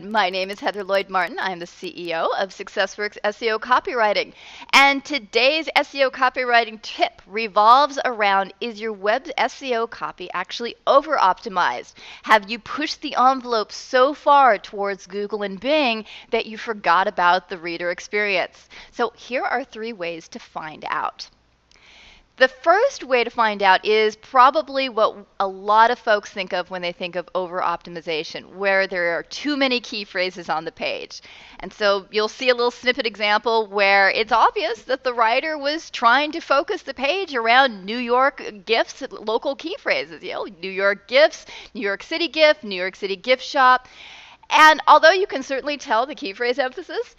My name is Heather Lloyd Martin. I'm the CEO of SuccessWorks SEO Copywriting. And today's SEO copywriting tip revolves around, is your web SEO copy actually over-optimized? Have you pushed the envelope so far towards Google and Bing that you forgot about the reader experience? So here are 3 ways to find out. The first way to find out is probably what a lot of folks think of when they think of over-optimization, where there are too many key phrases on the page. And so you'll see a little snippet example where it's obvious that the writer was trying to focus the page around New York gifts, local key phrases, New York gifts, New York City gift, New York City gift shop. And although you can certainly tell the key phrase emphasis,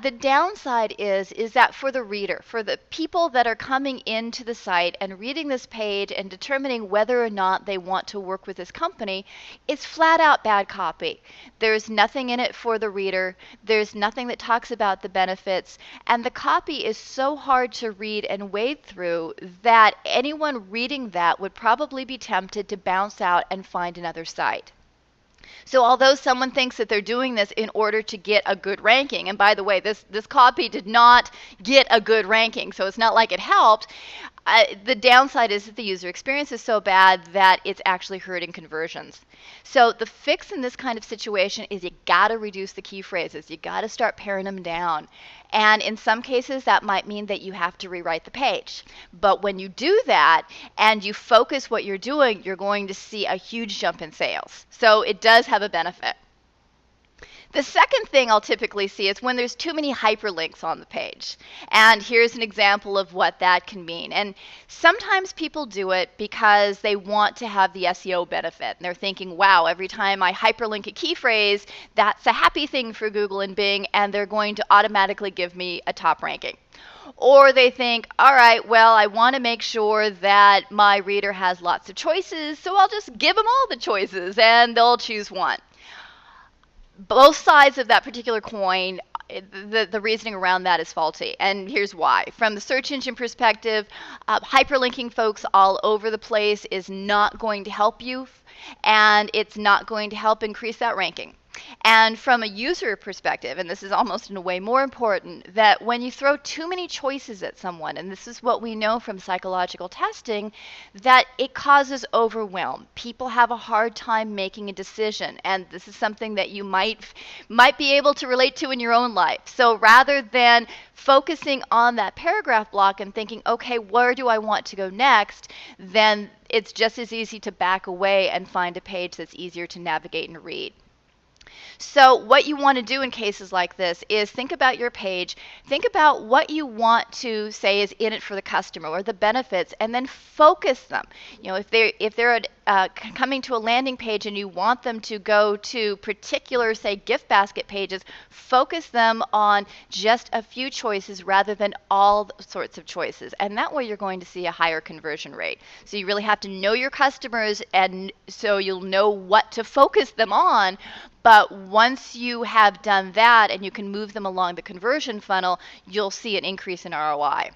the downside is that for the reader, for the people that are coming into the site and reading this page and determining whether or not they want to work with this company, it's flat out bad copy. There's nothing in it for the reader. There's nothing that talks about the benefits. And the copy is so hard to read and wade through that anyone reading that would probably be tempted to bounce out and find another site. So although someone thinks that they're doing this in order to get a good ranking, and by the way, this copy did not get a good ranking, so it's not like it helped, the downside is that the user experience is so bad that it's actually hurting conversions. So the fix in this kind of situation is you got to reduce the key phrases. You got to start paring them down. And in some cases, that might mean that you have to rewrite the page. But when you do that and you focus what you're doing, you're going to see a huge jump in sales. So it does have a benefit. The second thing I'll typically see is when there's too many hyperlinks on the page. And here's an example of what that can mean. And sometimes people do it because they want to have the SEO benefit. And they're thinking, wow, every time I hyperlink a key phrase, that's a happy thing for Google and Bing, and they're going to automatically give me a top ranking. Or they think, all right, well, I want to make sure that my reader has lots of choices, so I'll just give them all the choices and they'll choose one. Both sides of that particular coin, the reasoning around that is faulty, and here's why. From the search engine perspective, hyperlinking folks all over the place is not going to help you, and it's not going to help increase that ranking. And from a user perspective, and this is almost in a way more important, that when you throw too many choices at someone, and this is what we know from psychological testing, that it causes overwhelm. People have a hard time making a decision, and this is something that you might be able to relate to in your own life. So rather than focusing on that paragraph block and thinking, okay, where do I want to go next, then it's just as easy to back away and find a page that's easier to navigate and read. So what you want to do in cases like this is think about your page, think about what you want to say is in it for the customer or the benefits, and then focus them. If they're coming to a landing page and you want them to go to particular, say, gift basket pages, focus them on just a few choices rather than all sorts of choices. And that way you're going to see a higher conversion rate. So you really have to know your customers, and so you'll know what to focus them on. But once you have done that and you can move them along the conversion funnel, you'll see an increase in ROI.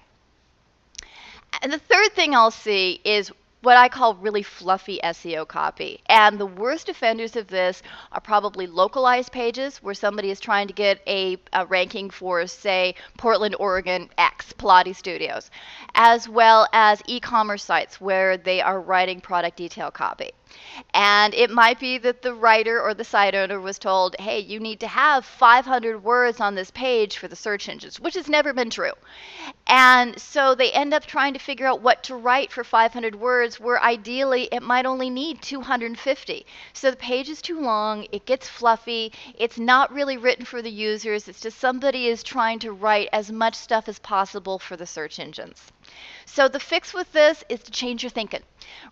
And the third thing I'll see is what I call really fluffy SEO copy. And the worst offenders of this are probably localized pages where somebody is trying to get a ranking for, say, Portland, Oregon X, Pilates studios, as well as e-commerce sites where they are writing product detail copy. And it might be that the writer or the site owner was told, hey, you need to have 500 words on this page for the search engines, which has never been true. And so they end up trying to figure out what to write for 500 words, where ideally it might only need 250. So the page is too long, it gets fluffy, it's not really written for the users, it's just somebody is trying to write as much stuff as possible for the search engines. So the fix with this is to change your thinking.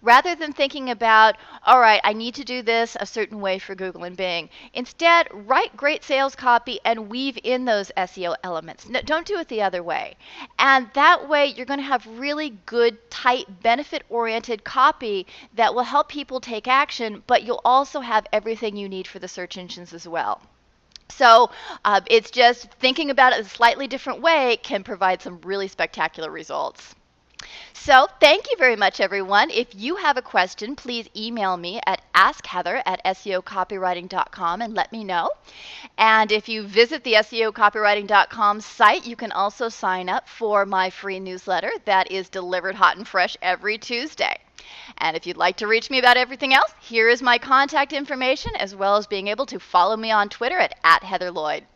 Rather than thinking about, all right, I need to do this a certain way for Google and Bing, instead write great sales copy and weave in those SEO elements. No, don't do it the other way. And that way you're going to have really good, tight, benefit-oriented copy that will help people take action, but you'll also have everything you need for the search engines as well. So it's just thinking about it a slightly different way can provide some really spectacular results. So thank you very much, everyone. If you have a question, please email me at askheather@seocopywriting.com and let me know. And if you visit the SEOcopywriting.com site, you can also sign up for my free newsletter that is delivered hot and fresh every Tuesday. And if you'd like to reach me about everything else, here is my contact information, as well as being able to follow me on Twitter at @HeatherLloyd.